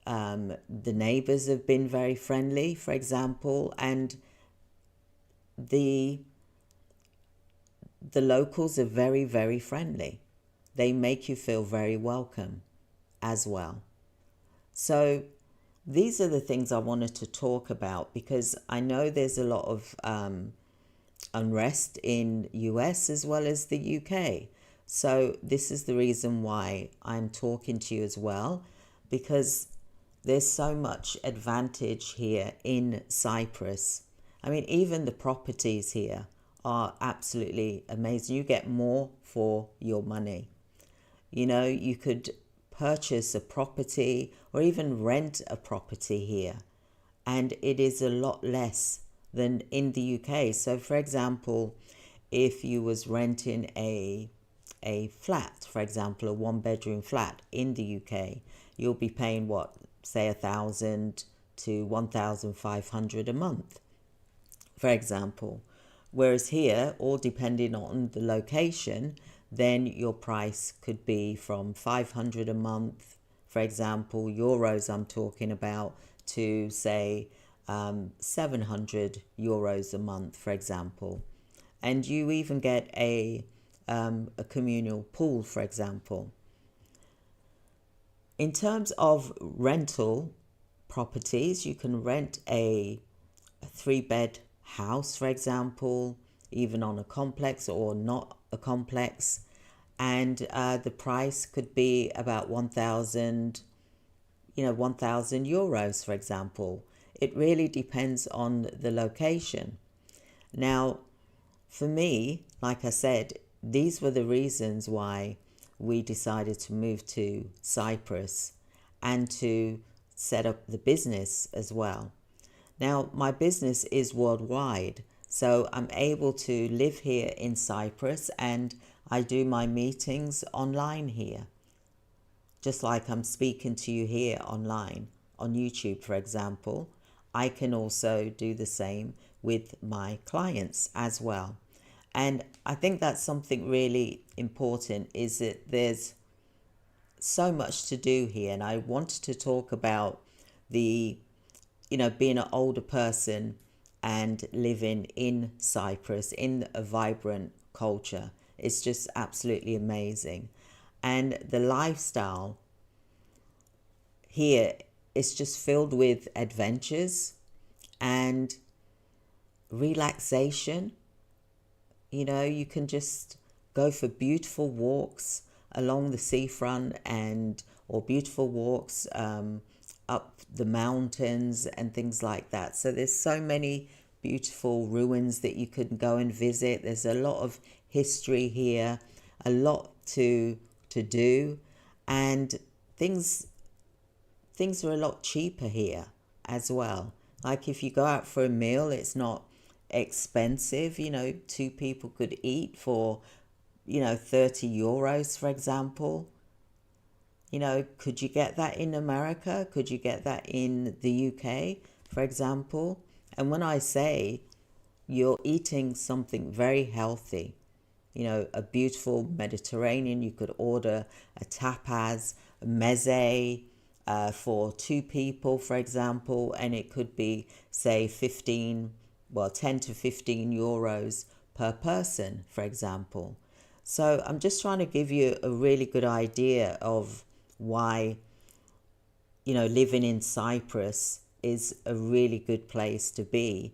The neighbors have been very friendly, for example, and the the locals are very, very friendly. They make you feel very welcome as well. So these are the things I wanted to talk about because I know there's a lot of unrest in US as well as the UK. So this is the reason why I'm talking to you as well, because there's so much advantage here in Cyprus. I mean, even the properties here are absolutely amazing. You get more for your money. You know, you could purchase a property or even rent a property here, and it is a lot less than in the UK. So for example, if you was renting a flat, for example, a one bedroom flat in the UK, you'll be paying what, say 1,000 to 1,500 a month, for example. Whereas here, all depending on the location, then your price could be from 500 a month, for example, euros I'm talking about, to say 700 euros a month, for example. And you even get a communal pool, for example. In terms of rental properties, you can rent a 3-bed house, for example, even on a complex or not a complex, and the price could be about 1,000, 1,000 euros, for example. It really depends on the location. Now, for me, like I said, these were the reasons why we decided to move to Cyprus and to set up the business as well. Now, my business is worldwide, so I'm able to live here in Cyprus and I do my meetings online here. Just like I'm speaking to you here online on YouTube, for example, I can also do the same with my clients as well. And I think that's something really important, is that there's so much to do here. And I wanted to talk about the, being an older person and living in Cyprus in a vibrant culture. It's just absolutely amazing. And the lifestyle here is just filled with adventures and relaxation. You can just go for beautiful walks along the seafront or beautiful walks up the mountains and things like that. So there's so many beautiful ruins that you can go and visit. There's a lot of history here, a lot to do, and things are a lot cheaper here as well. Like if you go out for a meal, it's not expensive. 2 people could eat for 30 euros, for example. Could you get that in America? Could you get that in the UK, for example? And when I say you're eating something very healthy, a beautiful Mediterranean, you could order a tapas, a meze, for 2 people, for example, and it could be, say, 10 to 15 euros per person, for example. So I'm just trying to give you a really good idea of why, living in Cyprus is a really good place to be,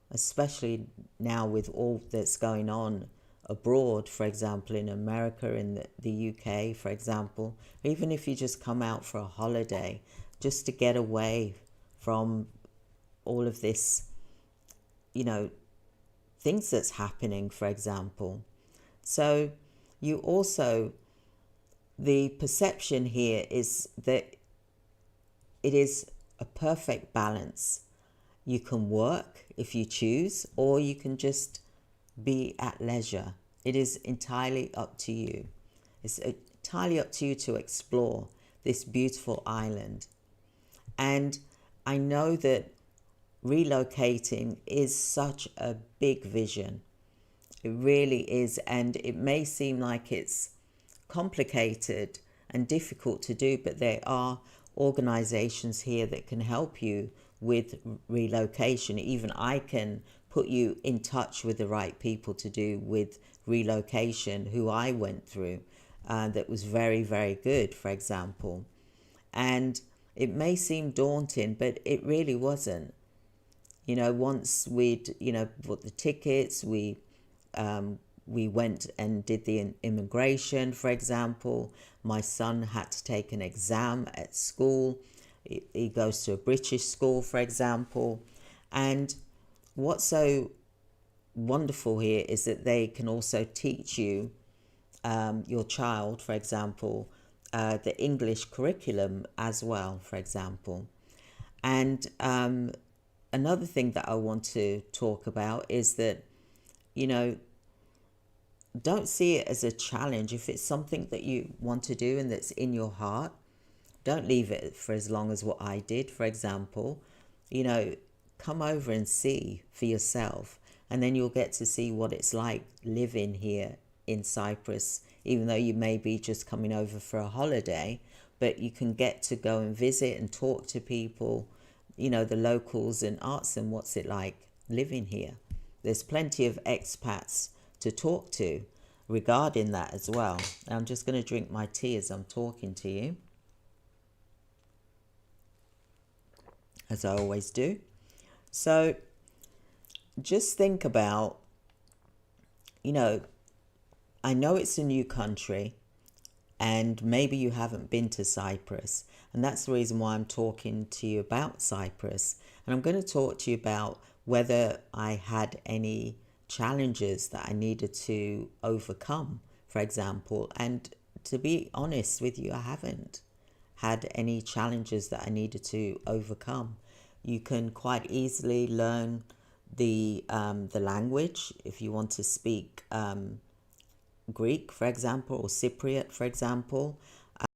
especially now with all that's going on abroad, for example, in America, in the UK, for example. Even if you just come out for a holiday, just to get away from all of this, things that's happening, for example. So the perception here is that it is a perfect balance. You can work if you choose, or you can just be at leisure. It is entirely up to you. It's entirely up to you to explore this beautiful island. And I know that relocating is such a big vision. It really is. And it may seem like it's complicated and difficult to do, but there are organizations here that can help you with relocation. Even I can put you in touch with the right people to do with relocation, who I went through, that was very, very good, for example. And it may seem daunting, but it really wasn't. Once we'd, bought the tickets, we went and did the immigration, for example. My son had to take an exam at school. He goes to a British school, for example. And what's so wonderful here is that they can also teach you, your child, for example, the English curriculum as well, for example. And another thing that I want to talk about is that, don't see it as a challenge. If it's something that you want to do and that's in your heart, don't leave it for as long as what I did, for example. Come over and see for yourself, and then you'll get to see what it's like living here in Cyprus, even though you may be just coming over for a holiday, but you can get to go and visit and talk to people, the locals, and ask them what's it like living here. There's plenty of expats to talk to regarding that as well. I'm just going to drink my tea as I'm talking to you, as I always do. So just think about, I know it's a new country and maybe you haven't been to Cyprus, and that's the reason why I'm talking to you about Cyprus. And I'm going to talk to you about whether I had any challenges that I needed to overcome, for example. And to be honest with you, I haven't had any challenges that I needed to overcome. You can quite easily learn the language if you want to speak Greek, for example, or Cypriot, for example.